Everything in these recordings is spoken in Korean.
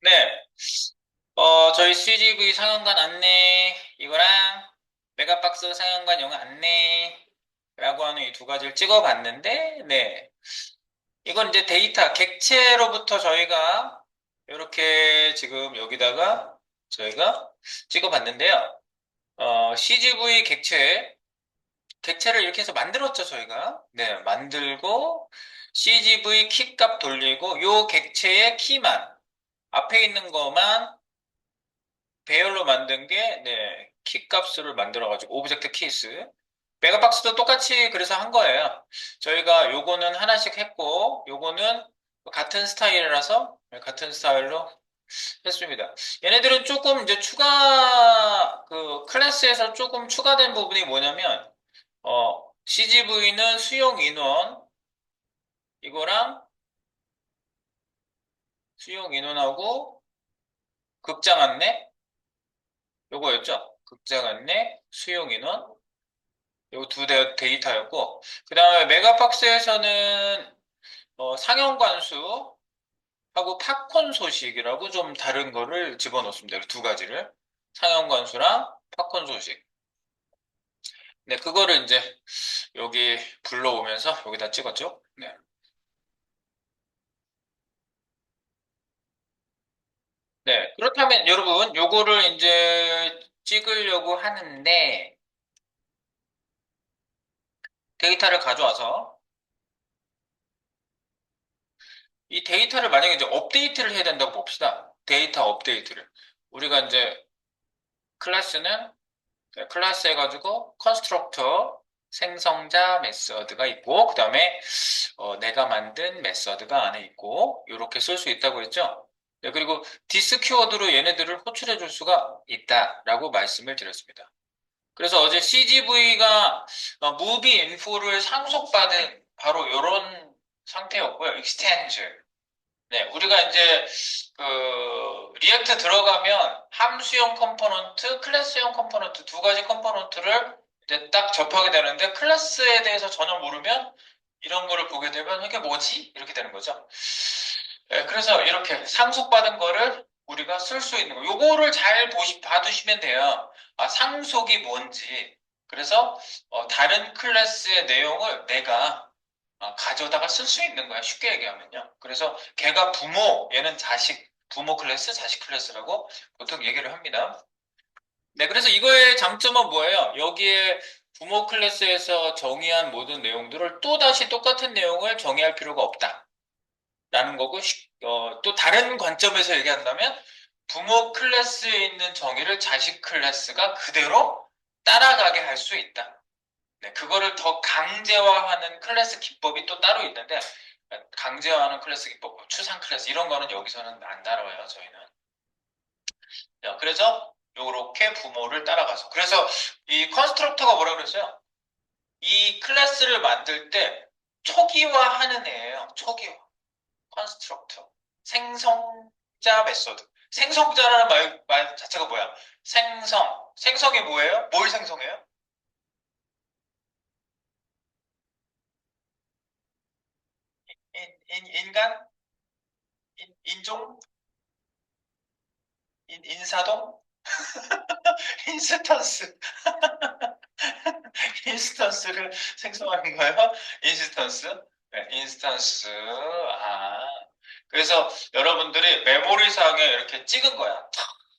네. 저희 CGV 상영관 안내, 이거랑 메가박스 상영관 영화 안내라고 하는 이 두 가지를 찍어봤는데, 네. 이건 이제 데이터, 객체로부터 저희가 이렇게 지금 여기다가 저희가 찍어봤는데요. CGV 객체를 이렇게 해서 만들었죠, 저희가. 네, 만들고, CGV 키값 돌리고, 요 객체의 키만, 앞에 있는 것만 배열로 만든 게, 네, 키 값을 만들어가지고, 오브젝트 키스. 메가박스도 똑같이 그래서 한 거예요. 저희가 요거는 하나씩 했고, 요거는 같은 스타일이라서, 네, 같은 스타일로 했습니다. 얘네들은 조금 이제 클래스에서 조금 추가된 부분이 뭐냐면, CGV는 수용 인원, 이거랑 수용 인원하고 극장 안내, 요거였죠? 극장 안내, 수용 인원, 요 두 데이터였고, 그 다음에 메가박스에서는 상영 관수하고 팝콘 소식이라고 좀 다른 거를 집어넣습니다. 두 가지를. 상영 관수랑 팝콘 소식. 네, 그거를 이제 여기 불러오면서 여기다 찍었죠. 네. 네. 그렇다면 여러분, 요거를 이제 찍으려고 하는데, 데이터를 가져와서, 이 데이터를 만약에 이제 업데이트를 해야 된다고 봅시다. 데이터 업데이트를. 우리가 이제 클래스는 클래스 해가지고 컨스트럭터 생성자 메서드가 있고 그 다음에 내가 만든 메서드가 안에 있고 이렇게 쓸 수 있다고 했죠. 네, 그리고 디스 키워드로 얘네들을 호출해 줄 수가 있다라고 말씀을 드렸습니다. 그래서 어제 CGV가 무비 인포를 상속받은 바로 이런 상태였고요. 익스텐즈. 네, 우리가 이제 리액트 들어가면 함수형 컴포넌트, 클래스형 컴포넌트 두 가지 컴포넌트를 이제 딱 접하게 되는데 클래스에 대해서 전혀 모르면 이런 거를 보게 되면 이게 뭐지? 이렇게 되는 거죠. 네, 그래서 이렇게 상속받은 거를 우리가 쓸 수 있는 거. 요거를 잘 봐두시면 돼요. 아, 상속이 뭔지. 그래서 다른 클래스의 내용을 내가 가져다가 쓸 수 있는 거야. 쉽게 얘기하면요. 그래서 걔가 부모, 얘는 자식, 부모 클래스, 자식 클래스라고 보통 얘기를 합니다. 네, 그래서 이거의 장점은 뭐예요? 여기에 부모 클래스에서 정의한 모든 내용들을 또다시 똑같은 내용을 정의할 필요가 없다라는 거고, 또 다른 관점에서 얘기한다면 부모 클래스에 있는 정의를 자식 클래스가 그대로 따라가게 할 수 있다. 네, 그거를 더 강제화하는 클래스 기법이 또 따로 있는데, 강제화하는 클래스 기법, 뭐 추상 클래스, 이런 거는 여기서는 안 다뤄요, 저희는. 자, 그래서, 요렇게 부모를 따라가서. 그래서, 이 컨스트럭터가 뭐라 그랬어요? 이 클래스를 만들 때, 초기화하는 애예요, 초기화. 컨스트럭터. 생성자 메소드. 생성자라는 말 자체가 뭐야? 생성이 뭐예요? 뭘 생성해요? 인간? 인종? 인사동? 인스턴스, 인스턴스를 생성하는 거예요? 인스턴스? 네, 인스턴스. 그래서 여러분들이 메모리상에 이렇게 찍은 거야.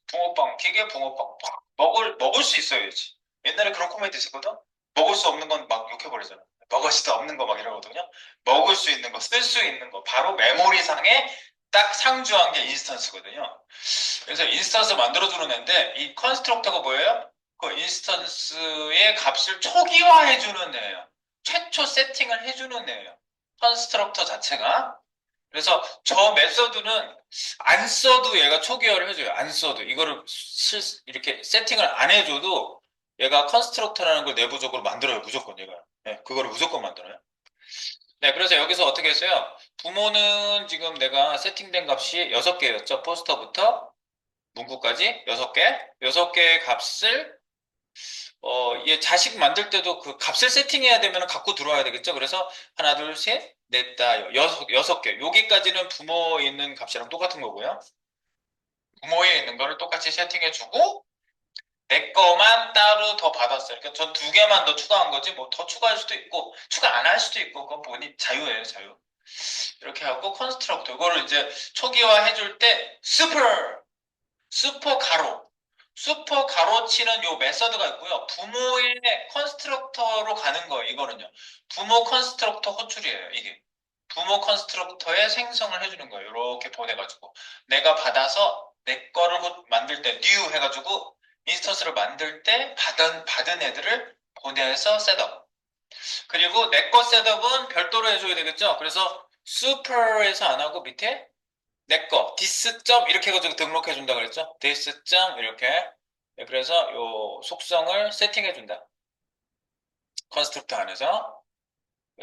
붕어빵, 기계 붕어빵. 먹을 수 있어야지. 옛날에 그런 코미디 있었거든? 먹을 수 없는 건 막 욕해버리잖아. 먹을 수도 없는 거 막 이러거든요? 먹을 수 있는 거, 쓸 수 있는 거. 바로 메모리상에 딱 상주한 게 인스턴스거든요. 그래서 인스턴스 만들어주는 애인데 이 컨스트럭터가 뭐예요? 그 인스턴스의 값을 초기화해주는 애예요. 최초 세팅을 해주는 애예요. 컨스트럭터 자체가. 그래서 저 메서드는 안 써도 얘가 초기화를 해줘요. 안 써도. 이렇게 세팅을 안 해줘도 얘가 컨스트럭터라는 걸 내부적으로 만들어요. 무조건 얘가. 네, 그거를 무조건 만들어요. 네, 그래서 여기서 어떻게 했어요? 부모는 지금 내가 세팅된 값이 6개였죠. 포스터부터 문구까지 6개. 6개의 값을, 얘 자식 만들 때도 그 값을 세팅해야 되면 갖고 들어와야 되겠죠. 그래서 하나, 둘, 셋, 넷, 다, 여섯 개. 여기까지는 부모 있는 값이랑 똑같은 거고요. 부모에 있는 거를 똑같이 세팅해주고 내 거만 따로 더 받았어요. 그러니까 전 두 개만 더 추가한 거지 뭐 더 추가할 수도 있고 추가 안 할 수도 있고 그건 본인 자유예요, 자유. 이렇게 하고 컨스트럭터 이거를 이제 초기화 해줄 때 슈퍼 가로 슈퍼 가로치는 요 메서드가 있고요. 부모의 컨스트럭터로 가는 거예요. 이거는요. 부모 컨스트럭터 호출이에요. 이게. 부모 컨스트럭터에 생성을 해주는 거예요. 이렇게 보내가지고. 내가 받아서 내 거를 만들 때 new 해가지고 인스턴스를 만들 때 받은 애들을 보내서 셋업. 그리고 내 거 셋업은 별도로 해줘야 되겠죠. 그래서 슈퍼에서 안 하고 밑에 내 거, this 점 이렇게 해가지고 등록해 준다 그랬죠? this 점 이렇게. 네, 그래서 요 속성을 세팅해 준다. 컨스트럭터 안에서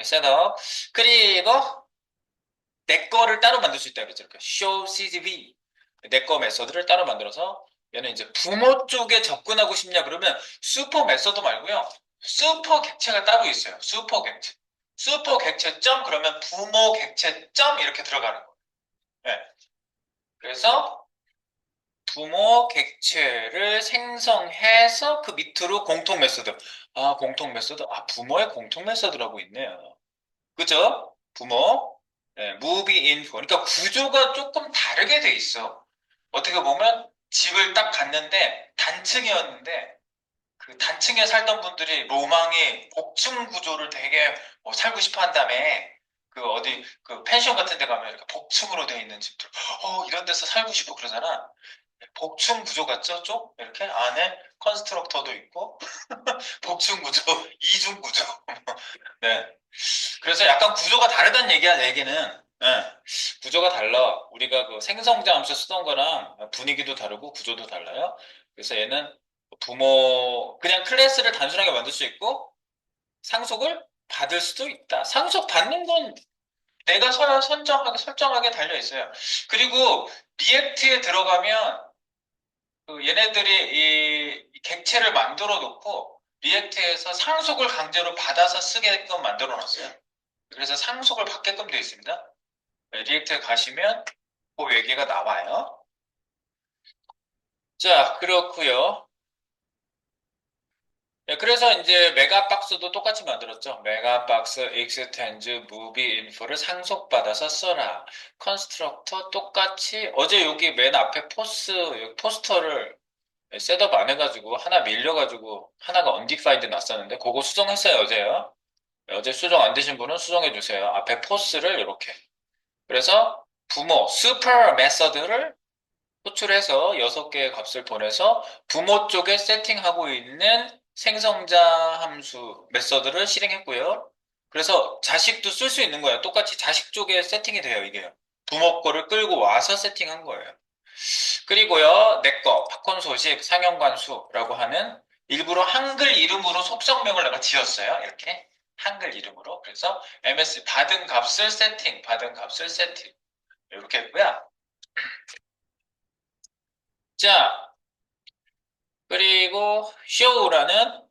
셋업. 그리고 내 거를 따로 만들 수 있다 그랬죠? 이렇게 show CSV 내 거 메서드를 따로 만들어서 얘는 이제 부모 쪽에 접근하고 싶냐 그러면 슈퍼 메서드 말고요. 슈퍼 객체가 따로 있어요. 슈퍼 객체. 슈퍼 객체 점 그러면 부모 객체 점 이렇게 들어가는 거예요. 네. 그래서 부모 객체를 생성해서 그 밑으로 공통 메소드. 아, 공통 메소드. 아, 부모의 공통 메소드라고 있네요. 그죠? 부모. 네, move info. 그러니까 구조가 조금 다르게 돼 있어. 어떻게 보면 집을 딱 갔는데 단층이었는데 그 단층에 살던 분들이 로망이 복층 구조를 되게 살고 싶어 한다며. 그 어디 그 펜션 같은 데 가면 이렇게 복층으로 돼 있는 집들. 이런 데서 살고 싶어 그러잖아. 복층 구조 같죠? 좀? 이렇게 안에 컨스트럭터도 있고 복층 구조, 이중 구조. 네. 그래서 약간 구조가 다르다는 얘기야, 얘기는. 네. 구조가 달라. 우리가 그 생성자 함수 쓰던 거랑 분위기도 다르고 구조도 달라요. 그래서 얘는 그냥 클래스를 단순하게 만들 수 있고 상속을 받을 수도 있다. 상속 받는 건 내가 설정하게 달려 있어요. 그리고 리액트에 들어가면 얘네들이 이 객체를 만들어 놓고 리액트에서 상속을 강제로 받아서 쓰게끔 만들어 놨어요. 그래서 상속을 받게끔 되어 있습니다. 네, 리액트에 가시면 그 얘기가 나와요. 자, 그렇고요. 네, 그래서 이제 메가박스도 똑같이 만들었죠. 메가박스 익스텐즈 무비 인포를 상속받아서 써라. 컨스트럭터 똑같이 어제 여기 맨 앞에 여기 포스터를 셋업 안 해가지고 하나 밀려가지고 하나가 undefined 났었는데 그거 수정했어요 어제요. 어제 수정 안 되신 분은 수정해 주세요. 앞에 포스를 이렇게. 그래서 부모 슈퍼 메서드를 호출해서 6개의 값을 보내서 부모 쪽에 세팅하고 있는 생성자 함수 메서드를 실행했고요. 그래서 자식도 쓸 수 있는 거예요. 똑같이 자식 쪽에 세팅이 돼요, 이게. 부모 거를 끌고 와서 세팅한 거예요. 그리고요, 내거, 팝콘 소식, 상형관수라고 하는 일부러 한글 이름으로 속성명을 내가 지었어요. 이렇게. 한글 이름으로. 그래서 MS 받은 값을 세팅. 이렇게 했고요. 자, 그리고 show라는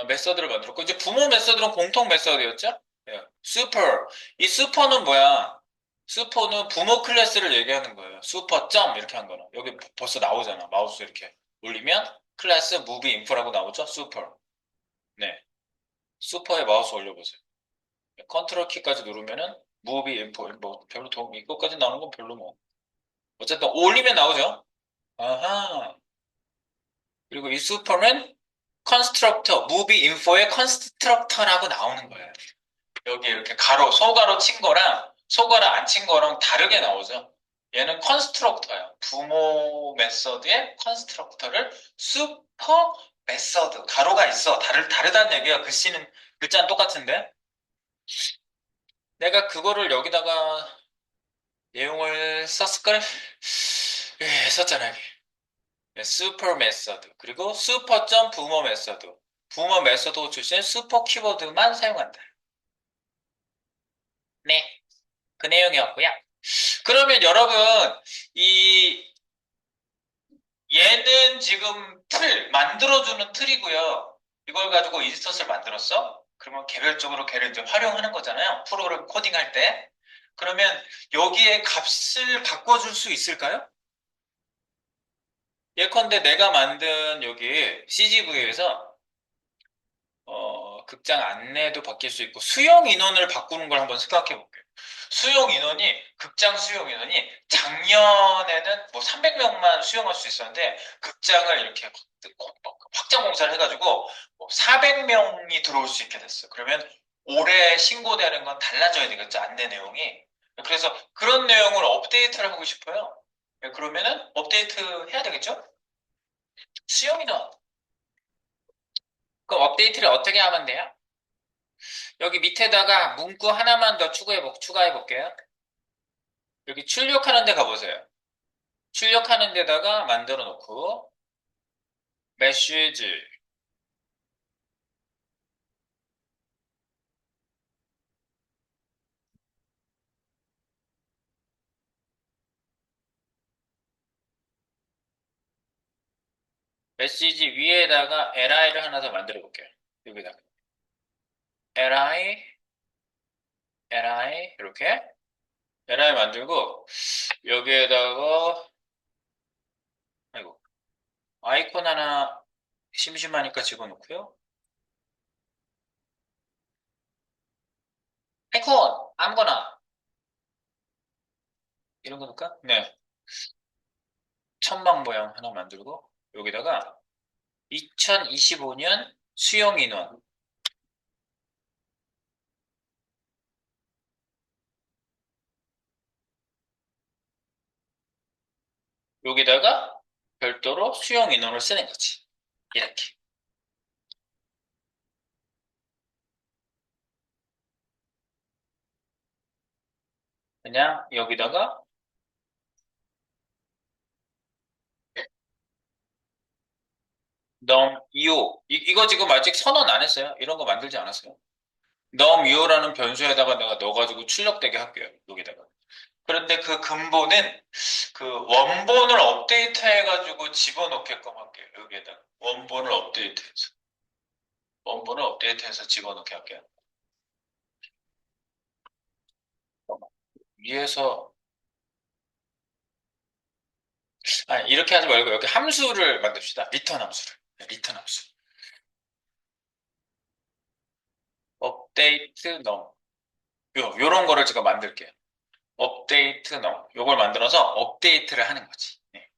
메서드를 만들었고, 이제 부모 메서드는 공통 메서드였죠? 예. 슈퍼. 이 슈퍼는 뭐야? 슈퍼는 부모 클래스를 얘기하는 거예요. 슈퍼 점 이렇게 한 거는. 여기 벌써 나오잖아. 마우스 이렇게 올리면 클래스 무비 인포라고 나오죠? 슈퍼. 네. 슈퍼에 마우스 올려보세요. 컨트롤 키까지 누르면은 무비 인포. 뭐 별로 도움, 이것까지 나오는 건 별로 뭐. 어쨌든 올리면 나오죠? 아하. 그리고 이 슈퍼는 컨스트럭터, 무비 인포의 컨스트럭터라고 나오는 거예요. 여기 이렇게 소가로 친 거랑 소가로 안 친 거랑 다르게 나오죠. 얘는 컨스트럭터예요. 부모 메서드의 컨스트럭터를 슈퍼 메서드, 가로가 있어. 다르다는 얘기야. 글자는 똑같은데. 내가 그거를 여기다가 내용을 썼을걸? 예, 썼잖아, 여기. 슈퍼 메서드. 그리고 슈퍼점 부모 메서드. 부모 메서드 출신 슈퍼 키워드만 사용한다. 네, 그 내용이었고요. 그러면 여러분, 이 얘는 지금 만들어주는 틀이고요. 이걸 가지고 인스턴스를 만들었어? 그러면 개별적으로 걔를 이제 활용하는 거잖아요. 프로그램 코딩할 때. 그러면 여기에 값을 바꿔줄 수 있을까요? 예컨대 내가 만든 여기 CGV에서 극장 안내도 바뀔 수 있고 수용 인원을 바꾸는 걸 한번 생각해 볼게요. 극장 수용 인원이 작년에는 뭐 300명만 수용할 수 있었는데 극장을 이렇게 확장 공사를 해가지고 뭐 400명이 들어올 수 있게 됐어. 그러면 올해 신고되는 건 달라져야 되겠죠, 안내 내용이. 그래서 그런 내용을 업데이트를 하고 싶어요. 그러면은 업데이트 해야 되겠죠? 수용 인원. 그럼 업데이트를 어떻게 하면 돼요? 여기 밑에다가 문구 하나만 더 추가해 볼게요. 여기 출력하는 데 가보세요. 출력하는 데다가 만들어 놓고, 메시지, 메시지 위에다가 li를 하나 더 만들어 볼게요. 여기다가. li, 이렇게. li 만들고, 여기에다가, 아이고, 아이콘 하나 심심하니까 집어넣고요. 아이콘! 아무거나. 이런 거 넣을까? 네. 천막 모양 하나 만들고, 여기다가 2025년 수용 인원. 여기다가 별도로 수용 인원을 쓰는 거지. 이렇게. 그냥 여기다가 넘io 이거 지금 아직 선언 안 했어요. 이런 거 만들지 않았어요. 넘io라는 변수에다가 내가 넣어가지고 출력되게 할게요. 여기다가. 그런데 그 근본은 그 원본을 업데이트해가지고 집어넣게끔 할게요. 여기에다가 원본을 업데이트해서 집어넣게 할게요. 위에서 이렇게 하지 말고 여기 함수를 만듭시다. 리턴 함수를. 네, 리턴 함수. 업데이트 넘. 요런 거를 제가 만들게요. 업데이트 넘. 요걸 만들어서 업데이트를 하는 거지. 네.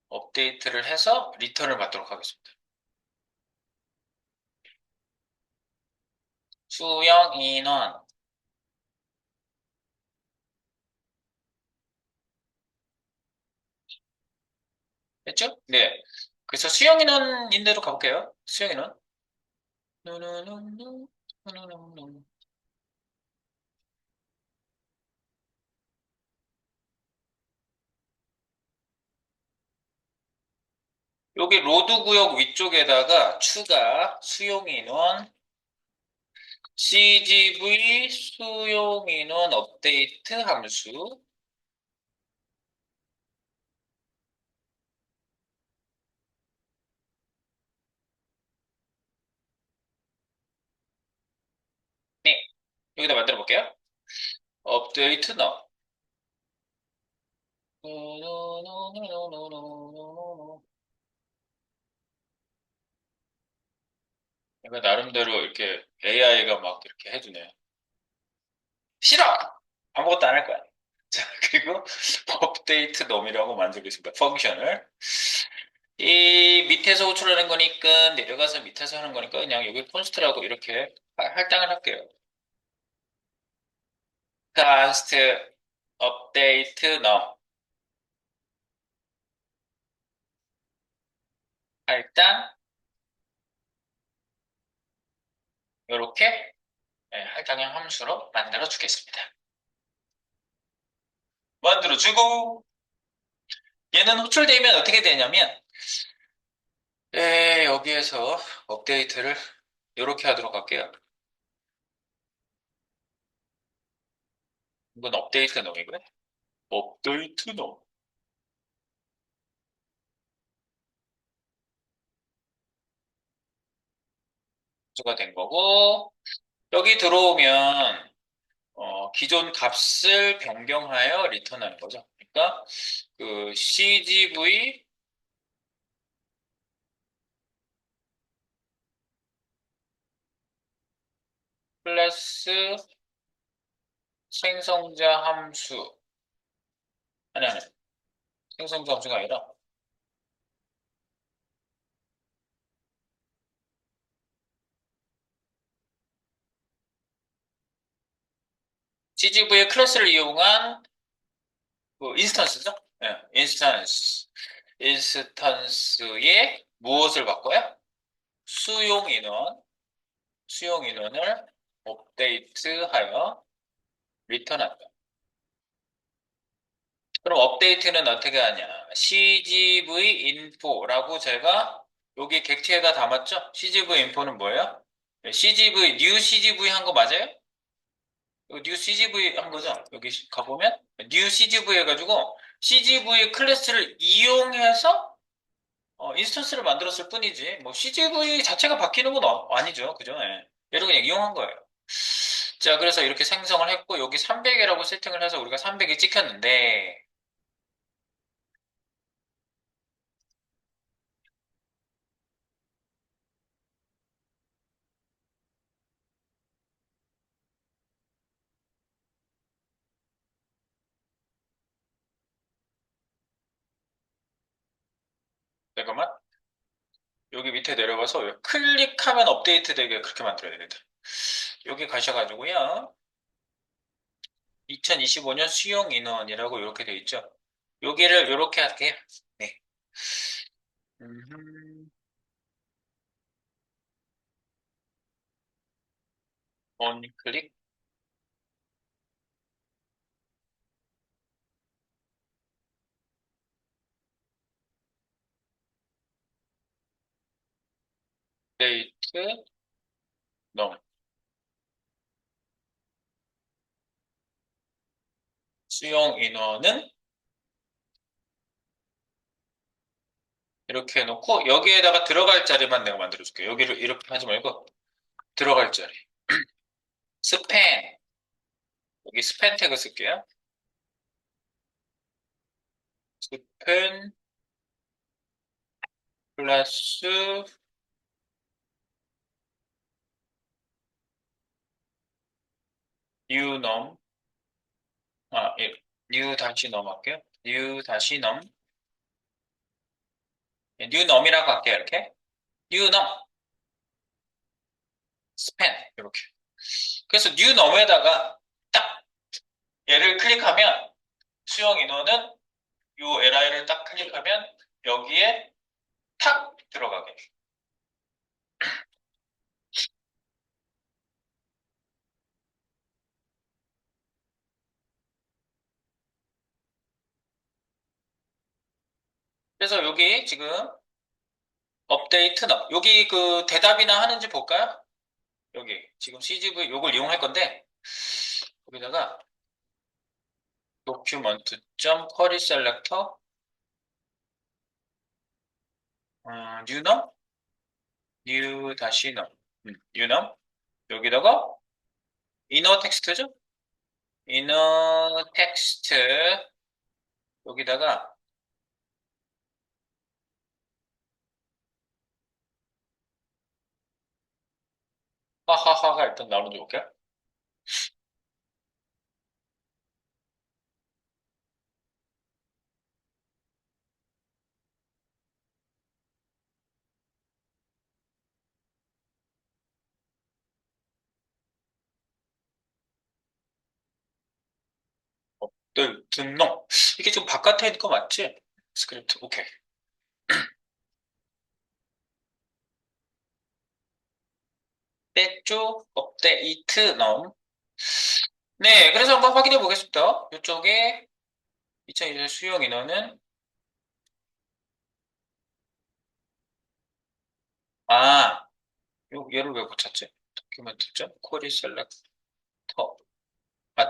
업데이트를 해서 리턴을 받도록 하겠습니다. 수용 인원. 됐죠? 네. 그래서 수용 인원인대로 가볼게요. 수용 인원. 누누누누, 누누누누. 여기 로드 구역 위쪽에다가 추가 수용 인원 CGV 수용 인원 업데이트 함수. 네. 여기다 만들어 볼게요. 업데이트 너. 이거 나름대로 이렇게 AI가 막 이렇게 해주네요. 싫어! 아무것도 안 할 거야. 자, 그리고 업데이트 놈이라고 만들겠습니다. 펑션을. 이 밑에서 호출하는 거니까 내려가서 밑에서 하는 거니까 그냥 여기 콘스트라고 이렇게 할당을 할게요. 카스트 업데이트 놈 할당 이렇게 할당형 함수로 만들어 주겠습니다. 만들어 주고 얘는 호출되면 어떻게 되냐면 여기에서 업데이트를 이렇게 하도록 할게요. 이건 업데이트 놈이고요. 업데이트 놈. 수가 된 거고 여기 들어오면 기존 값을 변경하여 리턴하는 거죠. 그러니까 그 CGV 클래스 생성자 함수. 아니, 아니. 생성자 함수가 아니라 CGV의 클래스를 이용한 그 인스턴스죠? 예, 인스턴스. 인스턴스에 무엇을 바꿔요? 수용 인원, 수용 인원을 업데이트하여 리턴한다. 그럼 업데이트는 어떻게 하냐? CGV info라고 제가 여기 객체에다 담았죠? CGV info는 뭐예요? CGV, new CGV 한 거 맞아요? 이거 new CGV 한 거죠? 여기 가보면 new CGV 해가지고 CGV 클래스를 이용해서 인스턴스를 만들었을 뿐이지 뭐 CGV 자체가 바뀌는 건 아니죠. 그죠? 예. 얘를 그냥 이용한 거예요. 자, 그래서 이렇게 생성을 했고 여기 300이라고 세팅을 해서 우리가 300이 찍혔는데 잠깐만 여기 밑에 내려가서 클릭하면 업데이트 되게 그렇게 만들어야 되겠다. 여기 가셔가지고요. 2025년 수용 인원이라고 이렇게 돼 있죠. 여기를 이렇게 할게요. 네. 원클릭 데이트 넘 수용 인원은 이렇게 해놓고 여기에다가 들어갈 자리만 내가 만들어줄게요. 여기를 이렇게 하지 말고 들어갈 자리. 스팬 여기 스팬 태그 쓸게요. 스팬 플러스 뉴 넘, 예, 뉴 다시 넘 할게요. 뉴 다시 넘, 예, 뉴 넘이라고 할게요. 이렇게 뉴 넘, 스팬 이렇게. 그래서 뉴 넘에다가 딱 얘를 클릭하면 수용 인원은 요 LI를 딱 클릭하면 여기에 탁 들어가게. 그래서 여기 지금 업데이트 넘, 여기 그 대답이나 하는지 볼까요? 여기 지금 CGV 요걸 이용할 건데 여기다가 document.query selector new num new 다시 num new num 여기다가 inner 텍스트죠? inner 텍스트 여기다가 하하하가 일단 나오는지 볼게요. 등록 이게 좀 바깥에 있는 거 맞지? 스크립트 오케이. 빼쭉 업데이트 넘 네, 그래서 한번 확인해 보겠습니다. 이쪽에 2020 수용 인원은 아 얘를 왜 고쳤지? 도큐멘트 점 코리 셀렉터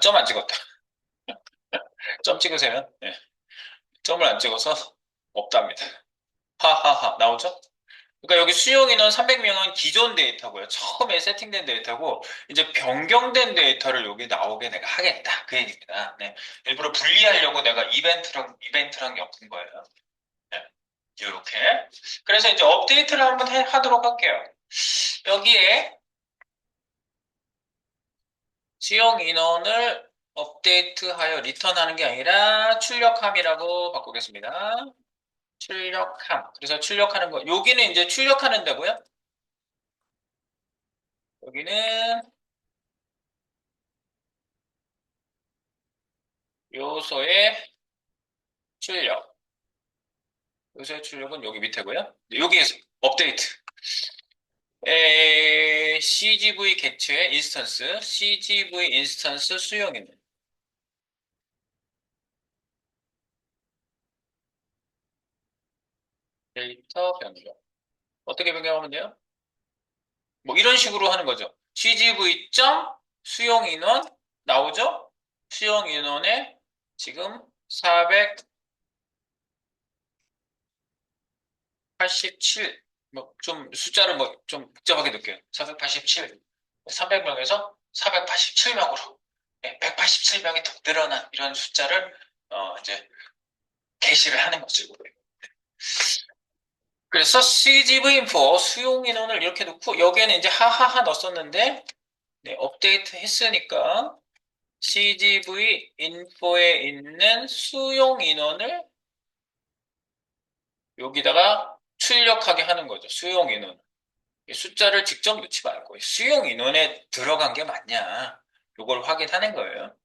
점 안 찍었다. 점 찍으세요. 네. 점을 안 찍어서 없답니다. 하하하 나오죠? 그러니까 여기 수용 인원 300명은 기존 데이터고요. 처음에 세팅된 데이터고 이제 변경된 데이터를 여기 나오게 내가 하겠다. 그 얘기입니다. 네. 일부러 분리하려고 내가 이벤트랑 엮은 거예요. 네. 이렇게. 그래서 이제 업데이트를 한번 하도록 할게요. 여기에 수용 인원을 업데이트하여 리턴하는 게 아니라 출력함이라고 바꾸겠습니다. 출력함. 그래서 출력하는 거. 여기는 이제 출력하는 데고요. 여기는 요소의 출력. 요소의 출력은 여기 밑에고요. 여기에서 업데이트. CGV 객체의 인스턴스, CGV 인스턴스 수용인 데이터 변경. 어떻게 변경하면 돼요? 뭐 이런 식으로 하는 거죠. CGV 점 수용 인원 나오죠? 수용 인원에 지금 487, 뭐 좀 숫자를 뭐 좀 복잡하게 넣을게요. 487, 300명에서 487명으로 187명이 더 늘어난 이런 숫자를 이제 게시를 하는 거죠. 그래서 CGV 인포 수용 인원을 이렇게 놓고 여기에는 이제 하하하 넣었었는데 네, 업데이트 했으니까 CGV 인포에 있는 수용 인원을 여기다가 출력하게 하는 거죠. 수용 인원. 이 숫자를 직접 넣지 말고 수용 인원에 들어간 게 맞냐. 이걸 확인하는 거예요.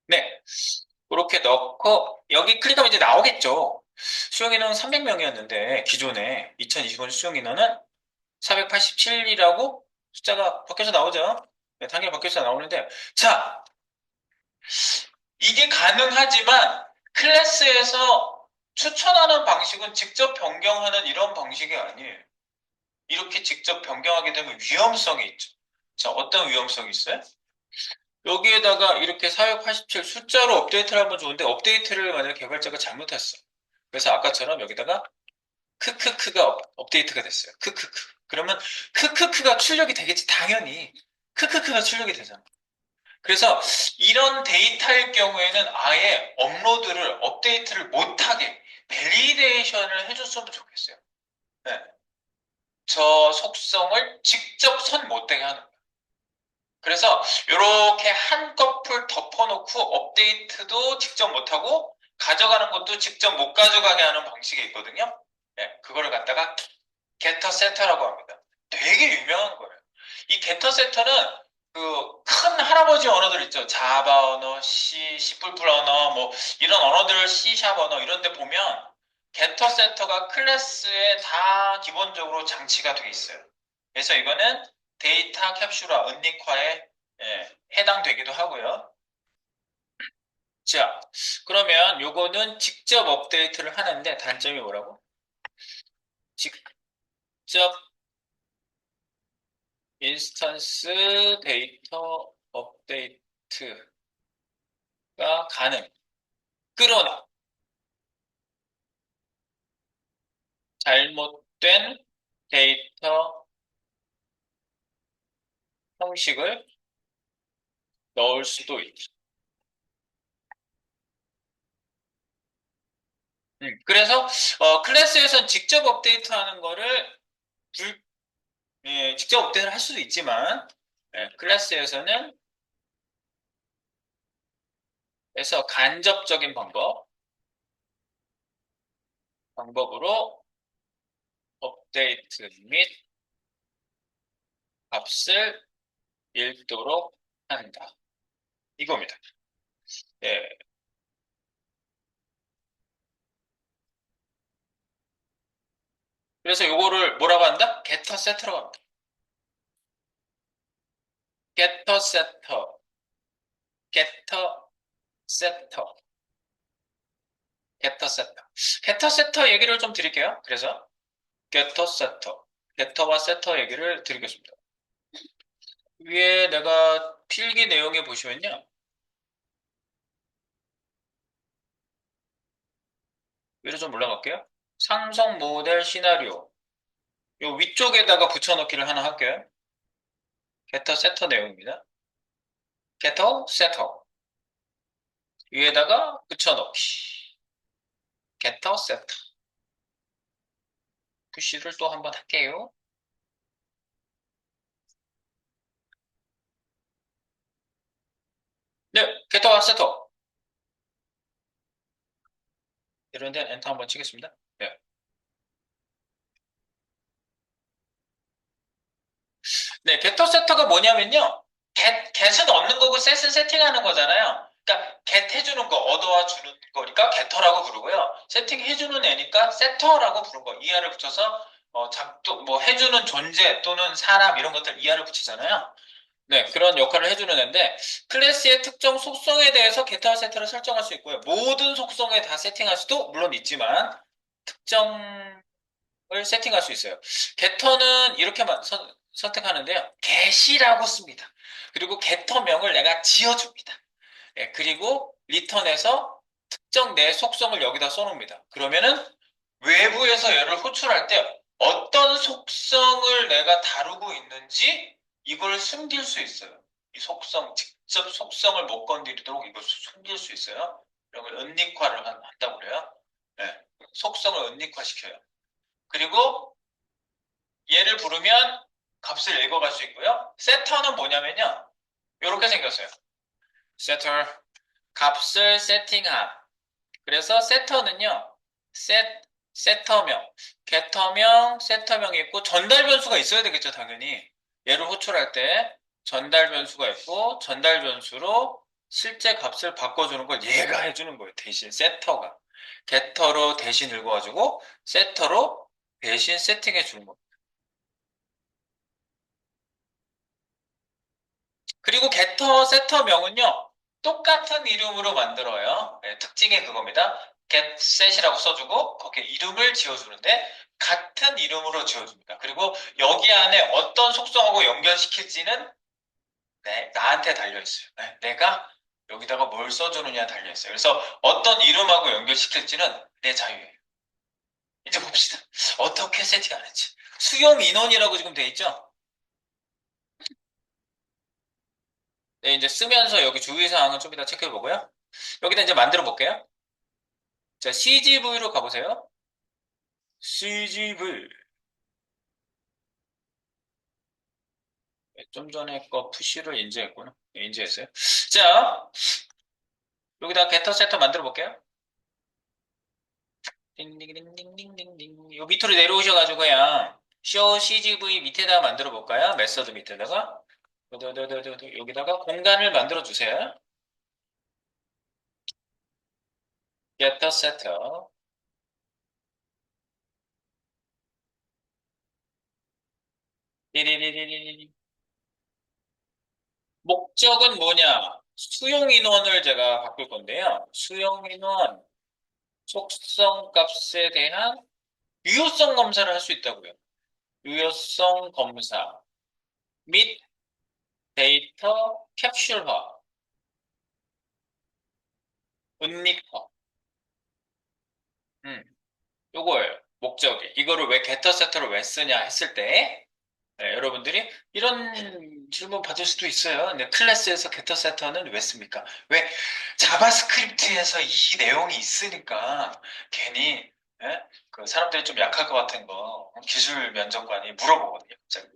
네. 그렇게 넣고 여기 클릭하면 이제 나오겠죠. 수용 인원은 300명이었는데 기존에 2025년 수용 인원은 487이라고 숫자가 바뀌어서 나오죠. 네, 당연히 바뀌어서 나오는데 자, 이게 가능하지만 클래스에서 추천하는 방식은 직접 변경하는 이런 방식이 아니에요. 이렇게 직접 변경하게 되면 위험성이 있죠. 자, 어떤 위험성이 있어요? 여기에다가 이렇게 487 숫자로 업데이트를 하면 좋은데 업데이트를 만약 개발자가 잘못했어. 그래서 아까처럼 여기다가 크크크가 업데이트가 됐어요. 크크크. 그러면 크크크가 출력이 되겠지, 당연히. 크크크가 출력이 되잖아. 그래서 이런 데이터일 경우에는 아예 업로드를, 업데이트를 못하게 밸리데이션을 해줬으면 좋겠어요. 네. 저 속성을 직접 손 못 대게 하는 거예요. 그래서 이렇게 한꺼풀 덮어놓고 업데이트도 직접 못하고 가져가는 것도 직접 못 가져가게 하는 방식이 있거든요. 네, 그거를 갖다가 게터 세터라고 합니다. 되게 유명한 거예요. 이 게터 세터는 그 큰 할아버지 언어들 있죠. 자바 언어, C++ 언어, 뭐 이런 언어들, C샵 언어 이런 데 보면 게터 세터가 클래스에 다 기본적으로 장치가 돼 있어요. 그래서 이거는 데이터 캡슐화, 은닉화에 해당되기도 하고요. 자, 그러면 요거는 직접 업데이트를 하는데 단점이 뭐라고? 직접 인스턴스 데이터 업데이트가 가능. 그러나 잘못된 데이터 형식을 넣을 수도 있죠. 그래서 클래스에선 직접 업데이트하는 거를 직접 업데이트를 할 수도 있지만 클래스에서는 그래서 간접적인 방법으로 업데이트 및 값을 읽도록 한다. 이겁니다. 예. 그래서 요거를 뭐라고 한다? getter setter라고 합니다. getter setter, getter setter, getter setter. getter setter 얘기를 좀 드릴게요. 그래서 getter setter, getter와 setter 얘기를 드리겠습니다. 위에 내가 필기 내용에 보시면요. 위로 좀 올라갈게요. 상성 모델 시나리오. 요 위쪽에다가 붙여넣기를 하나 할게요. getter setter 내용입니다. getter setter. 위에다가 붙여넣기. getter, setter. 푸시를 또 한번 할게요. 네, getter와 setter. 이런 데는 엔터 한번 치겠습니다. 네. 네, getter, setter가 뭐냐면요. get은 얻는 거고 set은 세팅하는 거잖아요. 그러니까 get 해주는 거, 얻어와 주는 거니까 getter라고 부르고요. 세팅해주는 애니까 setter라고 부른 거. 이하를 붙여서 뭐 해주는 존재 또는 사람 이런 것들 이하를 붙이잖아요. 네, 그런 역할을 해주는 애인데 클래스의 특정 속성에 대해서 게타와 세트를 설정할 수 있고요. 모든 속성에 다 세팅할 수도 물론 있지만 특정을 세팅할 수 있어요. 게터는 이렇게만 선택하는데요. get이라고 씁니다. 그리고 게터명을 내가 지어줍니다. 예, 그리고 리턴에서 특정 내 속성을 여기다 써놓습니다. 그러면은 외부에서 얘를 호출할 때 어떤 속성을 내가 다루고 있는지 이걸 숨길 수 있어요. 이 속성, 직접 속성을 못 건드리도록 이걸 숨길 수 있어요. 이런 걸 은닉화를 한다고 그래요. 네, 속성을 은닉화시켜요. 그리고 얘를 부르면 값을 읽어갈 수 있고요. 세터는 뭐냐면요. 이렇게 생겼어요. 세터, 값을 세팅함. 그래서 세터는요, 세터명, 게터명, 세터명이 있고, 전달 변수가 있어야 되겠죠, 당연히. 얘를 호출할 때, 전달 변수가 있고, 전달 변수로 실제 값을 바꿔주는 걸 얘가 해주는 거예요, 대신, 세터가. 게터로 대신 읽어가지고, 세터로 대신 세팅해 주는 거예요. 그리고 getter, setter명은요, 똑같은 이름으로 만들어요. 네, 특징이 그겁니다. get set이라고 써주고, 거기에 이름을 지어주는데, 같은 이름으로 지어줍니다. 그리고 여기 안에 어떤 속성하고 연결시킬지는 나한테 달려있어요. 네, 내가 여기다가 뭘 써주느냐에 달려있어요. 그래서 어떤 이름하고 연결시킬지는 내 자유예요. 이제 봅시다. 어떻게 세팅하는지. 수용 인원이라고 지금 돼 있죠? 네, 이제 쓰면서 여기 주의사항은 좀 이따 체크해 보고요. 여기다 이제 만들어 볼게요. 자, CGV로 가보세요. CGV. 좀 전에 거 푸시를 인지했구나. 네, 인지했어요. 자, 여기다 게터 세터 만들어 볼게요. 띵띵띵띵띵띵띵. 요 밑으로 내려오셔가지고 그냥 show CGV 밑에다가 만들어 볼까요? 메서드 밑에다가. 여기다가 공간을 만들어 주세요. getter setter. 띠리리리리리. 목적은 뭐냐? 수용 인원을 제가 바꿀 건데요. 수용 인원 속성 값에 대한 유효성 검사를 할 수 있다고요. 유효성 검사 및 데이터 캡슐화, 은닉화. 음, 요거예요. 목적이. 이거를 왜 게터 세터를 왜 쓰냐 했을 때 네, 여러분들이 이런 질문 받을 수도 있어요. 근데 클래스에서 게터 세터는 왜 씁니까? 왜 자바스크립트에서 이 내용이 있으니까 괜히 예? 그 사람들이 좀 약할 것 같은 거 기술 면접관이 물어보거든요. 갑자기.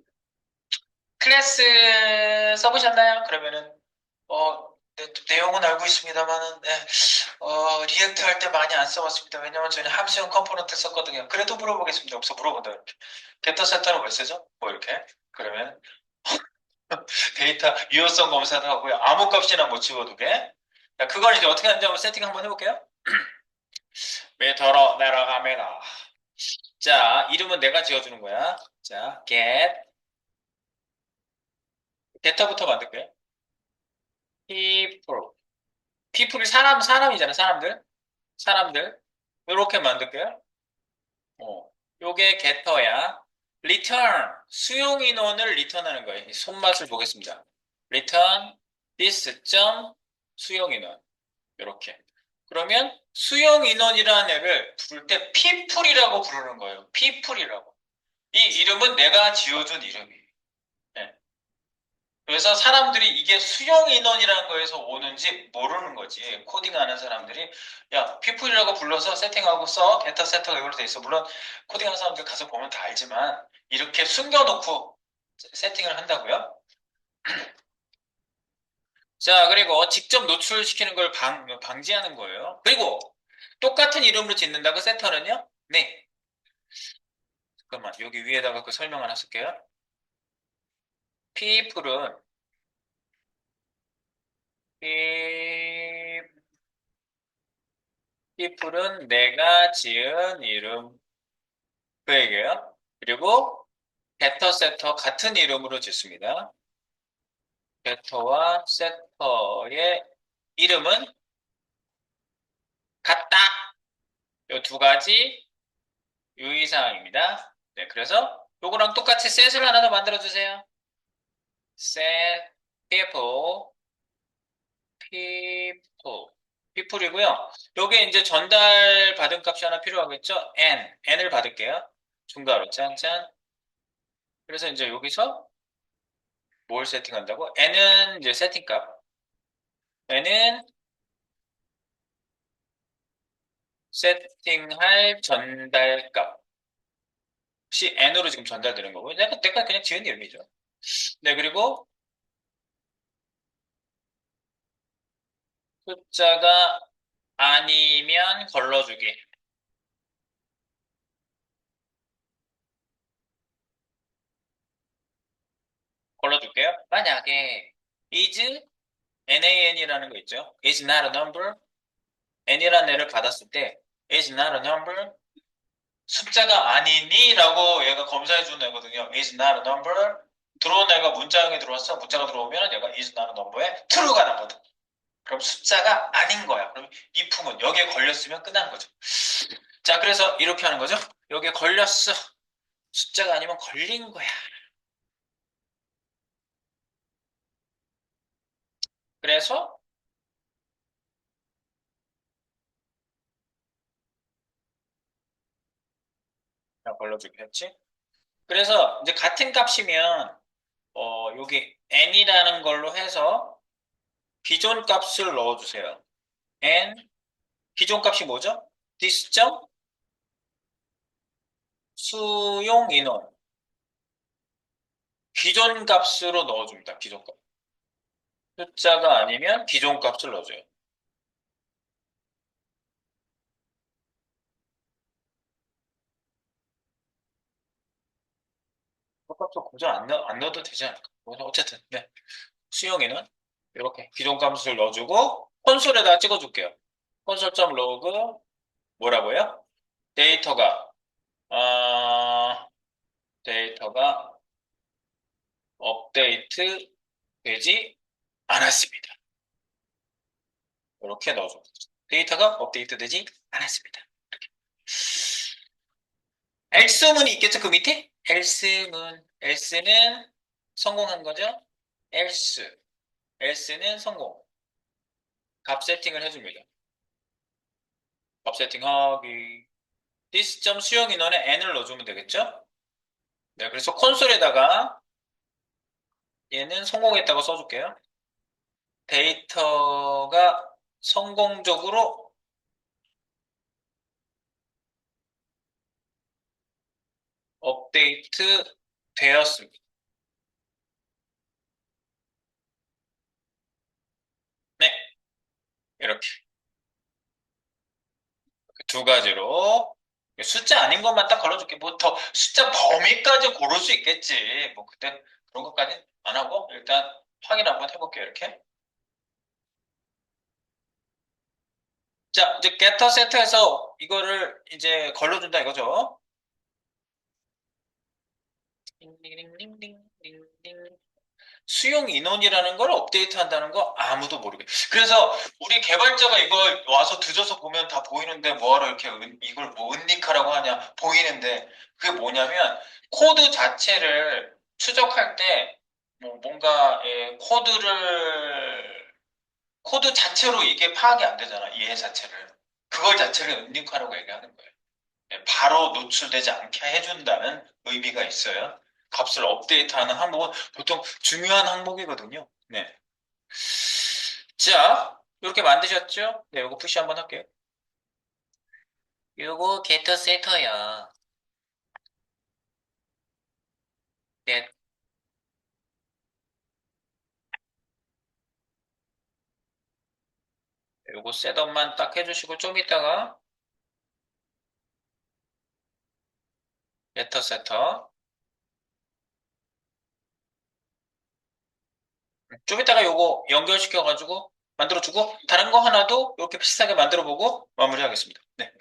클래스 써보셨나요? 그러면은 내용은 알고 있습니다만은 리액트 할 때 많이 안 써봤습니다. 왜냐면 저는 함수형 컴포넌트 썼거든요. 그래도 물어보겠습니다. 없어 물어본다 이렇게. 데이터 센터는 왜 쓰죠? 뭐 이렇게. 그러면 데이터 유효성 검사도 하고요. 아무 값이나 못 집어두게. 자, 그걸 이제 어떻게 하는지 한번 세팅 한번 해볼게요. 밑으로 내려갑니다. 자, 이름은 내가 지어주는 거야. 자, get부터 만들게요. people. people이 사람이잖아, 사람들. 이렇게 만들게요. 요게 getter야. return, 수용 인원을 리턴하는 거예요. 손맛을 보겠습니다. return this 점 수용 인원. 이렇게. 그러면 수용 인원이라는 애를 부를 때 people이라고 부르는 거예요. people이라고. 이 이름은 내가 지어준 이름이에요. 네. 그래서 사람들이 이게 수용 인원이라는 거에서 오는지 모르는 거지. 코딩하는 사람들이 야, people이라고 불러서 세팅하고 써. 데이터 세터가 이걸로 돼 있어. 물론 코딩하는 사람들 가서 보면 다 알지만 이렇게 숨겨놓고 세팅을 한다고요? 자, 그리고 직접 노출시키는 걸 방지하는 거예요. 그리고 똑같은 이름으로 짓는다고 세터는요? 네. 잠깐만, 여기 위에다가 그 설명 하나 쓸게요. people은, pe- people은 내가 지은 이름. 그 얘기예요. 그리고 getter, setter 같은 이름으로 짓습니다. getter와 setter의 이름은 같다. 이 두 가지 유의사항입니다. 네, 그래서 요거랑 똑같이 set을 하나 더 만들어 주세요. set people, people, people이고요. 요게 이제 전달 받은 값이 하나 필요하겠죠? n을 받을게요. 중괄호 짠짠. 그래서 이제 여기서 뭘 세팅한다고? n은 이제 세팅값. n은 세팅할 전달값이 n으로 지금 전달되는 거고. 내가 그냥 지은 이름이죠. 네, 그리고 숫자가 아니면 걸러주기. 걸러줄게요. 만약에 is nan이라는 거 있죠. is not a number. n이라는 애를 받았을 때 is not a number. 숫자가 아니니? 라고 얘가 검사해 주는 애거든요. is not a number. 들어온 애가 문자형이 들어왔어. 문자가 들어오면 얘가 is not a number에 true가 나거든. 그럼 숫자가 아닌 거야. 그럼 이 품은 여기에 걸렸으면 끝난 거죠. 자, 그래서 이렇게 하는 거죠. 여기에 걸렸어. 숫자가 아니면 걸린 거야. 그래서 그냥 걸러주기 했지. 그래서 이제 같은 값이면 여기 n이라는 걸로 해서 기존 값을 넣어주세요. n 기존 값이 뭐죠? this 점 수용 인원 기존 값으로 넣어줍니다. 기존 값. 숫자가 아니면 기존 값을 넣어줘요. 똑같죠. 고정 안 넣어도 되지 않을까? 어쨌든 네. 수용인은 이렇게 기존 값을 넣어주고 콘솔에다 찍어줄게요. 콘솔.log 뭐라고요? 데이터가 데이터가 업데이트 되지 않았습니다. 이렇게 넣어줘. 데이터가 업데이트 되지 않았습니다. else문이 있겠죠, 그 밑에? else문. else는 성공한 거죠? else는 성공. 값 세팅을 해줍니다. 값 세팅하기. this 점 수용 인원에 n을 넣어주면 되겠죠? 네, 그래서 콘솔에다가 얘는 성공했다고 써줄게요. 데이터가 성공적으로 업데이트 되었습니다. 네, 이렇게 두 가지로 숫자 아닌 것만 딱 걸어줄게. 뭐 더 숫자 범위까지 고를 수 있겠지. 뭐 그때 그런 것까지 안 하고 일단 확인 한번 해볼게요. 이렇게. 자, 이제 getter set에서 이거를 이제 걸러준다 이거죠. 띵띵띵띵띵띵. 수용 인원이라는 걸 업데이트 한다는 거 아무도 모르게. 그래서 우리 개발자가 이걸 와서 뒤져서 보면 다 보이는데 뭐하러 이렇게 이걸 뭐 은닉하라고 하냐 보이는데 그게 뭐냐면 코드 자체를 추적할 때 뭐 뭔가 코드 자체로 이게 파악이 안 되잖아. 이해 자체를. 그걸 자체를 은닉하라고 얘기하는 거예요. 바로 노출되지 않게 해준다는 의미가 있어요. 값을 업데이트하는 항목은 보통 중요한 항목이거든요. 네. 자, 이렇게 만드셨죠? 네, 이거 푸시 한번 할게요. 요거 게터 세터야. 네, 요거 셋업만 딱 해주시고 좀 이따가 게터 세터. 좀 이따가 요거 연결시켜가지고 만들어주고 다른 거 하나도 이렇게 비슷하게 만들어보고 마무리하겠습니다. 네.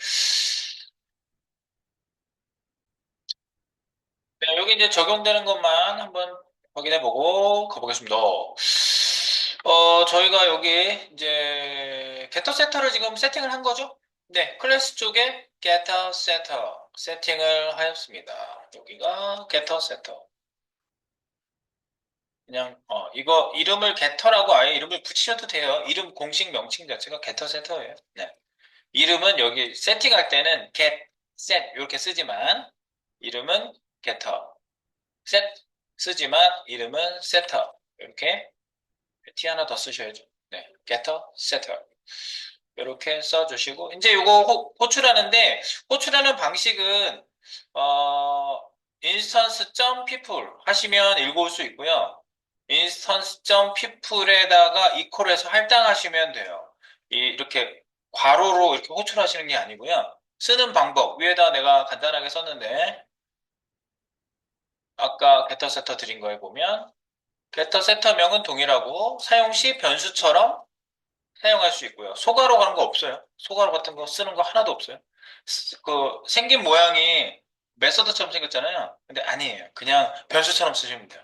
네, 여기 이제 적용되는 것만 한번 확인해보고 가보겠습니다. 저희가 여기 이제 게터 세터를 지금 세팅을 한 거죠? 네, 클래스 쪽에 게터 세터 세팅을 하였습니다. 여기가 게터 세터. 그냥 이거 이름을 게터라고 아예 이름을 붙이셔도 돼요. 이름 공식 명칭 자체가 게터 세터예요. 네. 이름은 여기 세팅할 때는 get, set 이렇게 쓰지만 이름은 getter. set 쓰지만 이름은 setter. 이렇게 T 하나 더 쓰셔야죠. 네, getter, setter. 이렇게 써주시고 이제 이거 호출하는데 호출하는 방식은 어, instance.people 하시면 읽어올 수 있고요. instance.people에다가 이퀄해서 할당하시면 돼요. 이렇게 괄호로 이렇게 호출하시는 게 아니고요. 쓰는 방법 위에다 내가 간단하게 썼는데 아까 getter setter 드린 거에 보면 getter setter명은 동일하고 사용 시 변수처럼 사용할 수 있고요. 소가로 그런 거 없어요. 소가로 같은 거 쓰는 거 하나도 없어요. 그 생긴 모양이 메서드처럼 생겼잖아요. 근데 아니에요. 그냥 변수처럼 쓰시면 돼요.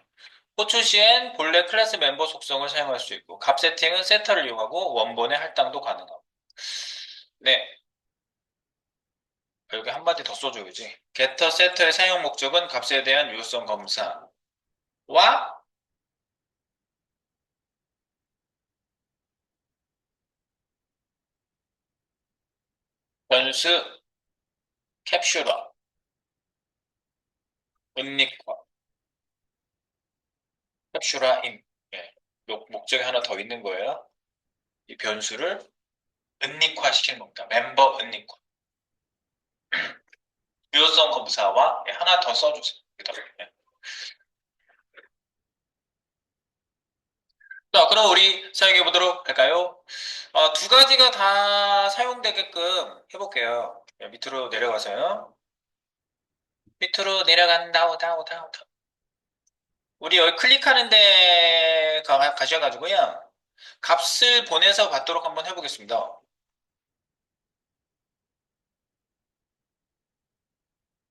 호출 시엔 본래 클래스 멤버 속성을 사용할 수 있고 값 세팅은 세터를 이용하고 원본의 할당도 가능하고 네, 여기 한마디 더 써줘야지. getter setter의 사용 목적은 값에 대한 유효성 검사와 변수 캡슐화, 은닉화, 캡슐화임 예, 목적이 하나 더 있는 거예요. 이 변수를 은닉화 시키는 겁니다. 멤버 은닉화. 유효성 검사와 하나 더 써주세요. 예. 자, 그럼 우리 사용해 보도록 할까요? 두 가지가 다 사용되게끔 해볼게요. 밑으로 내려가서요. 밑으로 내려간다, 오다, 오다, 오다. 우리 여기 클릭하는 데 가셔가지고요. 값을 보내서 받도록 한번 해보겠습니다.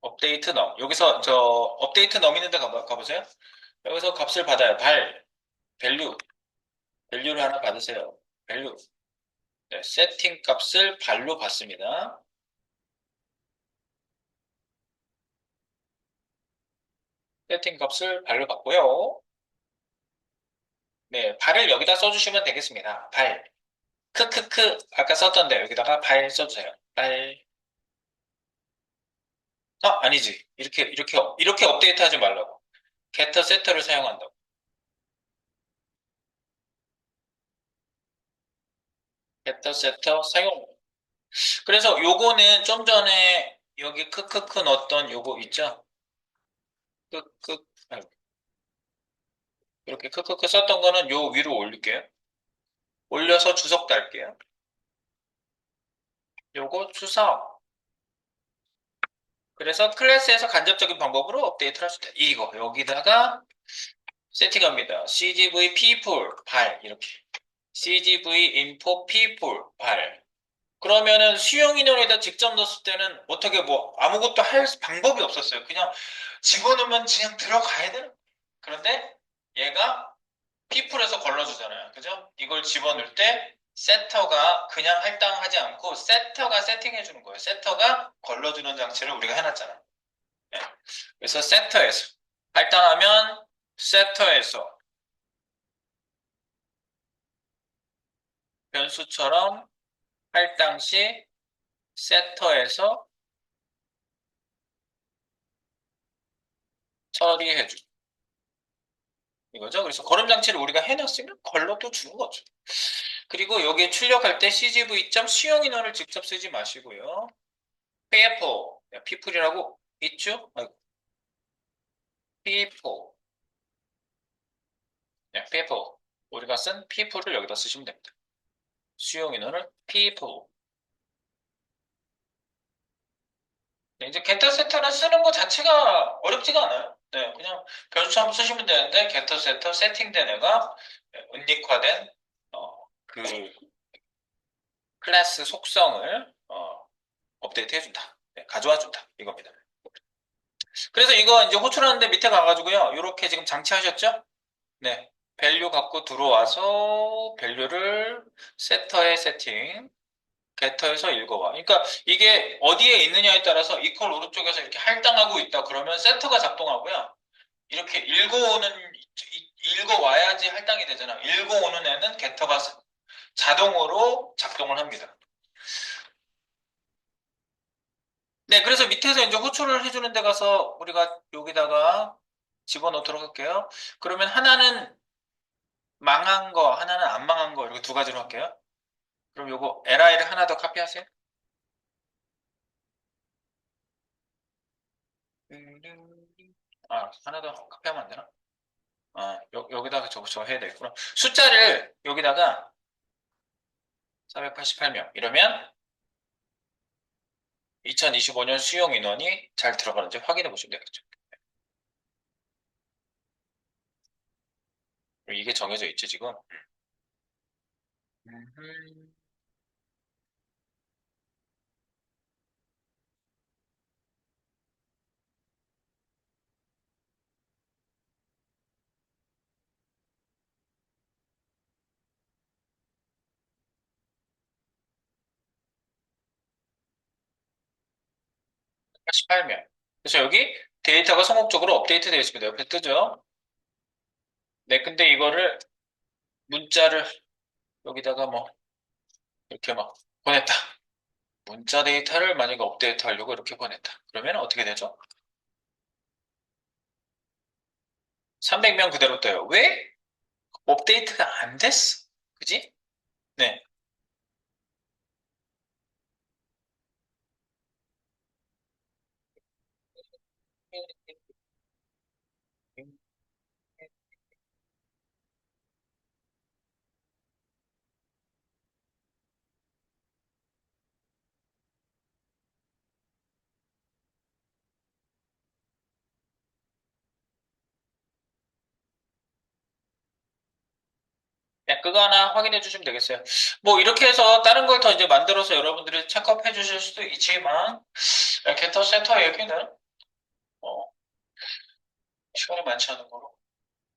업데이트 넘. 여기서 저 업데이트 넘 있는 데 가보세요. 여기서 값을 받아요. 밸류. 밸류를 하나 받으세요. 밸류. 네, 세팅 값을 발로 받습니다. 세팅 값을 발로 받고요. 네, 발을 여기다 써주시면 되겠습니다. 발. 크크크. 아까 썼던데 여기다가 발 써주세요. 발. 아니지. 이렇게 업데이트 하지 말라고. getter setter를 사용한다고. getter setter 사용. 그래서 요거는 좀 전에 여기 크크크 넣었던 요거 있죠? 크크. 이렇게 크크크 썼던 거는 요 위로 올릴게요. 올려서 주석 달게요. 요거 주석. 그래서 클래스에서 간접적인 방법으로 업데이트를 할 수 있다. 이거 여기다가 세팅합니다. CGV people 발 이렇게 CGV info people 발 그러면은 수용 인원에다 직접 넣었을 때는 어떻게 뭐 아무것도 할 방법이 없었어요. 그냥 집어넣으면 그냥 들어가야 되는. 그런데 얘가 people에서 걸러주잖아요. 그죠? 이걸 집어넣을 때 세터가 그냥 할당하지 않고 세터가 세팅해 주는 거예요. 세터가 걸러주는 장치를 우리가 해놨잖아. 네. 그래서 세터에서 할당하면 세터에서 변수처럼 할당 시 세터에서 처리해 주. 이거죠. 그래서 걸음 장치를 우리가 해놨으면 걸러도 주는 거죠. 그리고 여기에 출력할 때 CGV 수용 인원을 직접 쓰지 마시고요. people, people이라고 있죠? 아이고, people, people. 우리가 쓴 people을 여기다 쓰시면 됩니다. 수용 인원을 people. 네, 이제 getter setter는 쓰는 것 자체가 어렵지가 않아요. 네, 그냥 변수 한번 쓰시면 되는데 getter setter 세팅된 애가 은닉화된 그 클래스 속성을 업데이트 해준다. 네, 가져와 준다. 이겁니다. 그래서 이거 이제 호출하는데 밑에 가가지고요. 이렇게 지금 장치하셨죠? 네. 밸류 갖고 들어와서 밸류를 세터에 세팅, 게터에서 읽어와. 그러니까 이게 어디에 있느냐에 따라서 이퀄 오른쪽에서 이렇게 할당하고 있다. 그러면 세터가 작동하고요. 이렇게 읽어와야지 할당이 되잖아. 읽어오는 애는 게터가 자동으로 작동을 합니다. 네, 그래서 밑에서 이제 호출을 해주는 데 가서 우리가 여기다가 집어넣도록 할게요. 그러면 하나는 망한 거, 하나는 안 망한 거, 이렇게 두 가지로 할게요. 그럼 요거 li를 하나 더 카피하세요. 하나 더 카피하면 안 되나? 여기다가 저거 해야 되겠구나. 숫자를 여기다가 488명. 이러면 2025년 수용 인원이 잘 들어가는지 확인해 보시면 되겠죠. 이게 정해져 있지, 지금. 음, 88명. 그래서 여기 데이터가 성공적으로 업데이트 되어 있습니다. 옆에 뜨죠? 네, 근데 이거를 문자를 여기다가 뭐 이렇게 막 보냈다. 문자 데이터를 만약에 업데이트 하려고 이렇게 보냈다. 그러면 어떻게 되죠? 300명 그대로 떠요. 왜? 업데이트가 안 됐어. 그지? 네. 네, 그거 하나 확인해 주시면 되겠어요. 뭐 이렇게 해서 다른 걸 더 이제 만들어서 여러분들이 체크업 해 주실 수도 있지만 게터 센터 얘기는 어, 시간이 많지 않은 거로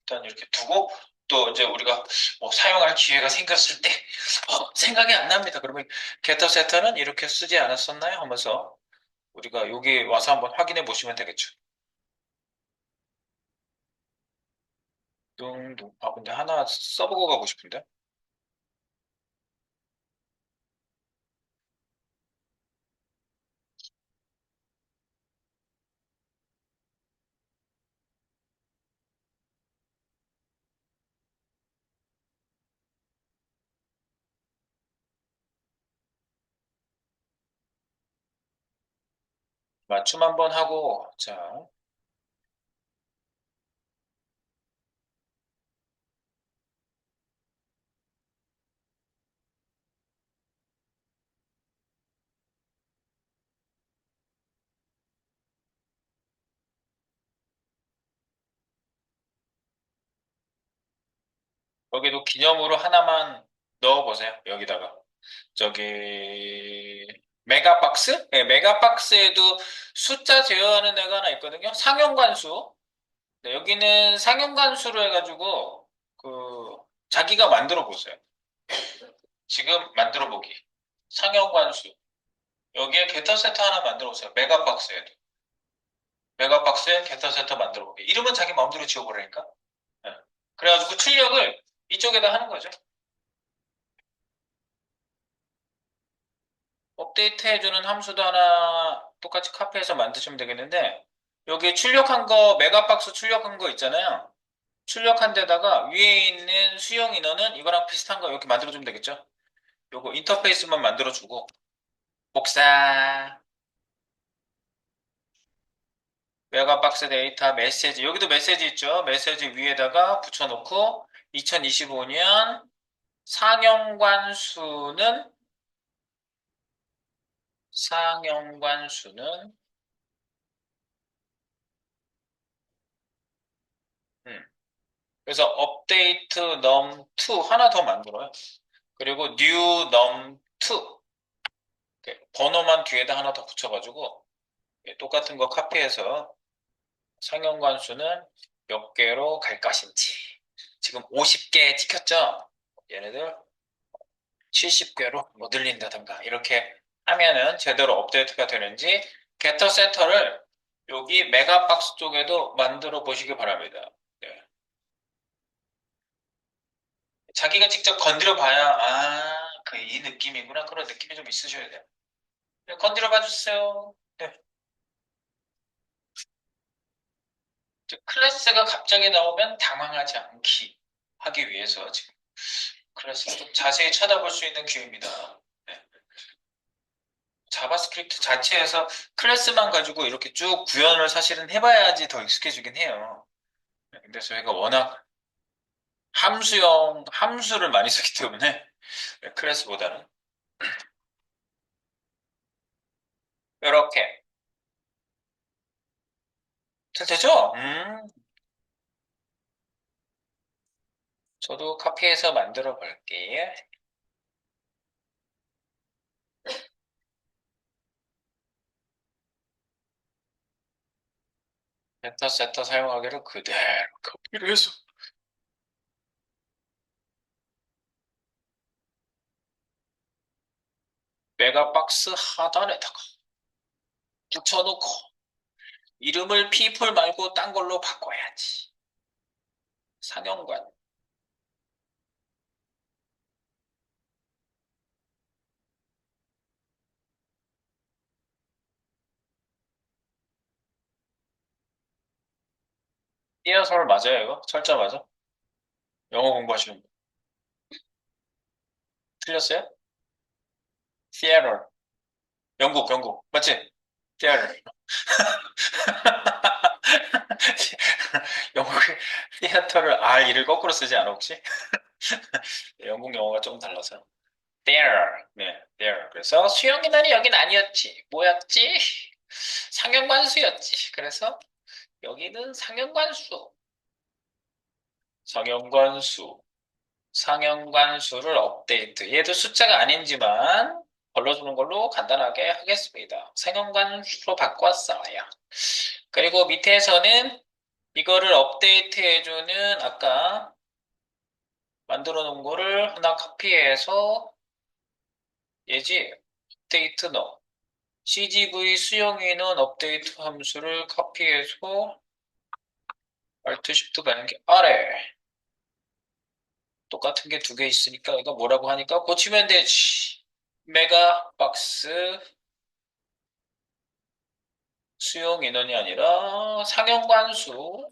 일단 이렇게 두고 또 이제 우리가 뭐 사용할 기회가 생겼을 때 생각이 안 납니다. 그러면 게터 세터는 이렇게 쓰지 않았었나요? 하면서 우리가 여기 와서 한번 확인해 보시면 되겠죠. 둥둥. 근데 하나 써보고 가고 싶은데. 맞춤 한번 하고, 자, 여기도 기념으로 하나만 넣어보세요. 여기다가. 저기, 메가박스? 네, 메가박스에도 숫자 제어하는 애가 하나 있거든요. 상용관수. 네, 여기는 상용관수로 해가지고, 자기가 만들어 보세요. 지금 만들어 보기. 상용관수. 여기에 게터세터 하나 만들어 보세요. 메가박스에도. 메가박스에 게터세터 만들어 보기. 이름은 자기 마음대로 지어보라니까. 네. 그래가지고 출력을 이쪽에다 하는 거죠. 업데이트 해주는 함수도 하나 똑같이 카피해서 만드시면 되겠는데, 여기 출력한 거, 메가박스 출력한 거 있잖아요. 출력한 데다가 위에 있는 수용 인원은 이거랑 비슷한 거 이렇게 만들어주면 되겠죠? 요거 인터페이스만 만들어주고 복사 메가박스 데이터 메시지 여기도 메시지 있죠? 메시지 위에다가 붙여놓고 2025년 상영관 수는 상영관 수는 음. 그래서 업데이트 num2 하나 더 만들어요. 그리고 new num2 번호만 뒤에다 하나 더 붙여가지고 똑같은 거 카피해서 상용관 수는 몇 개로 갈 것인지. 지금 50개 찍혔죠? 얘네들 70개로 뭐 늘린다든가 이렇게 하면은 제대로 업데이트가 되는지 게터 세터를 여기 메가박스 쪽에도 만들어 보시기 바랍니다. 네. 자기가 직접 건드려 봐야 그 이 느낌이구나 그런 느낌이 좀 있으셔야 돼요. 네, 건드려 봐 주세요. 네. 클래스가 갑자기 나오면 당황하지 않기 하기 위해서 지금 클래스를 좀 자세히 쳐다볼 수 있는 기회입니다. 네. 자바스크립트 자체에서 클래스만 가지고 이렇게 쭉 구현을 사실은 해봐야지 더 익숙해지긴 해요. 네, 근데 저희가 워낙 함수를 많이 쓰기 때문에 네, 클래스보다는 이렇게 잘 되죠? 저도 카피해서 만들어 볼게요. 멘터세터 사용하기를 그대로 카피를 해서 메가박스 하단에다가 붙여놓고 이름을 people 말고 딴 걸로 바꿔야지. 상영관. 띄어서를 맞아요, 이거? 철자 맞아? 영어 공부하시는 분. 틀렸어요? theater. 영국. 맞지? theater. 영국의 theater를 R을 거꾸로 쓰지 않아, 혹시? 영국 영어가 좀 달라서. there. 네, there. 그래서 수영이란이 여긴 아니었지. 뭐였지? 상영관수였지. 그래서 여기는 상영관수. 상영관수. 상영관수를 업데이트. 얘도 숫자가 아닌지만 걸러주는 걸로 간단하게 하겠습니다. 상영관수로 바꿨어요. 그리고 밑에서는 이거를 업데이트 해주는 아까 만들어 놓은 거를 하나 카피해서 얘지 업데이트 넣어. CGV 수용인원 업데이트 함수를 카피해서 Alt Shift 가는 게 아래. 똑같은 게 두 개 있으니까 이거 뭐라고 하니까 고치면 되지. 메가박스 수용 인원이 아니라 상용관수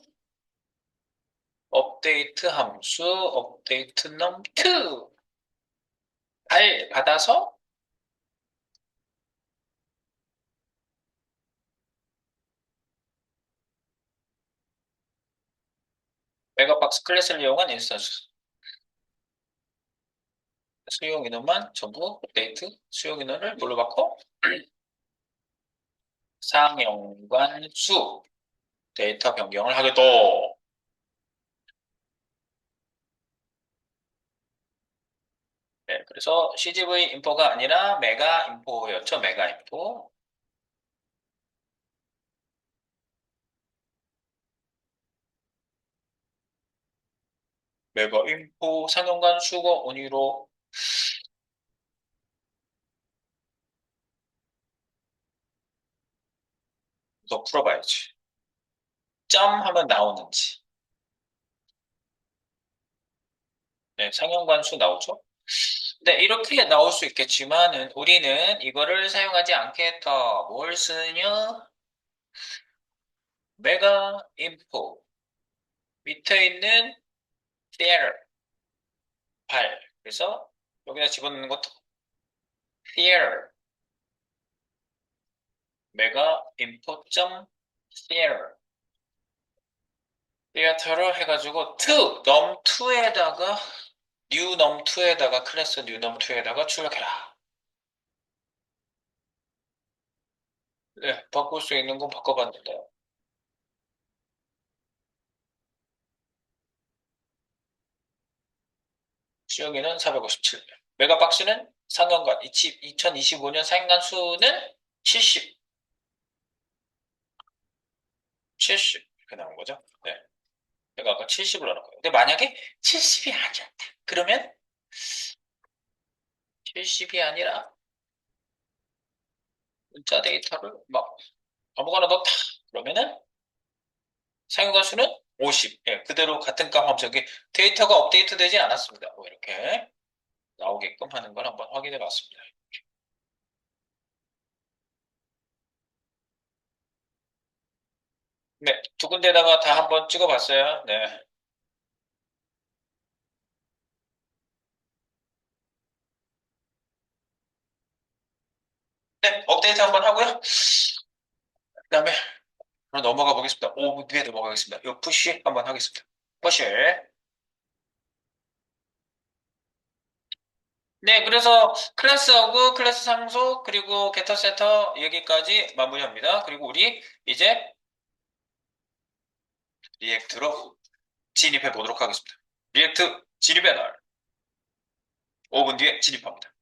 업데이트 함수 업데이트 num2 알 받아서 메가박스 클래스를 이용한 인스턴스 수용 인원만 전부 업데이트 수용 인원을 뭘로 바꿔? 상용관수 데이터 변경을 하겠다. 네, 그래서 CGV 인포가 아니라 메가 인포였죠. 메가 인포. 메가 인포 상용관 수거 온유로 더 풀어봐야지. 점 하면 나오는지. 네, 상용관 수 나오죠. 네, 이렇게 나올 수 있겠지만 우리는 이거를 사용하지 않겠다. 뭘 쓰느냐? 메가 인포 밑에 있는 theater, 발. 그래서 여기다 집어넣는 것도 theater, 메가 info.theater, theater를 해가지고 to, num2에다가 new num2에다가 클래스 new num2에다가 출력해라. 네, 바꿀 수 있는 건 바꿔봤는데 수영이는 457. 메가박스는 상연관, 2025년 상연관 수는 70, 70 이렇게 나온 거죠. 네, 내가 아까 70으로 하는 거예요. 근데 만약에 70이 아니었다. 그러면 70이 아니라 문자 데이터를 막 아무거나 넣다. 그러면은 상용관 수는 50. 예, 그대로 같은 값 함수기 데이터가 업데이트 되지 않았습니다. 뭐 이렇게 나오게끔 하는 걸 한번 확인해 봤습니다. 네, 두 군데다가 다 한번 찍어 봤어요. 네. 네, 업데이트 한번 하고요. 그다음에 바로 넘어가 보겠습니다. 5분 뒤에 넘어가겠습니다. 요 푸시 한번 하겠습니다. 푸시. 네, 그래서 클래스하고 클래스 상속 그리고 게터 세터 여기까지 마무리합니다. 그리고 우리 이제 리액트로 진입해 보도록 하겠습니다. 리액트 진입의 날 5분 뒤에 진입합니다.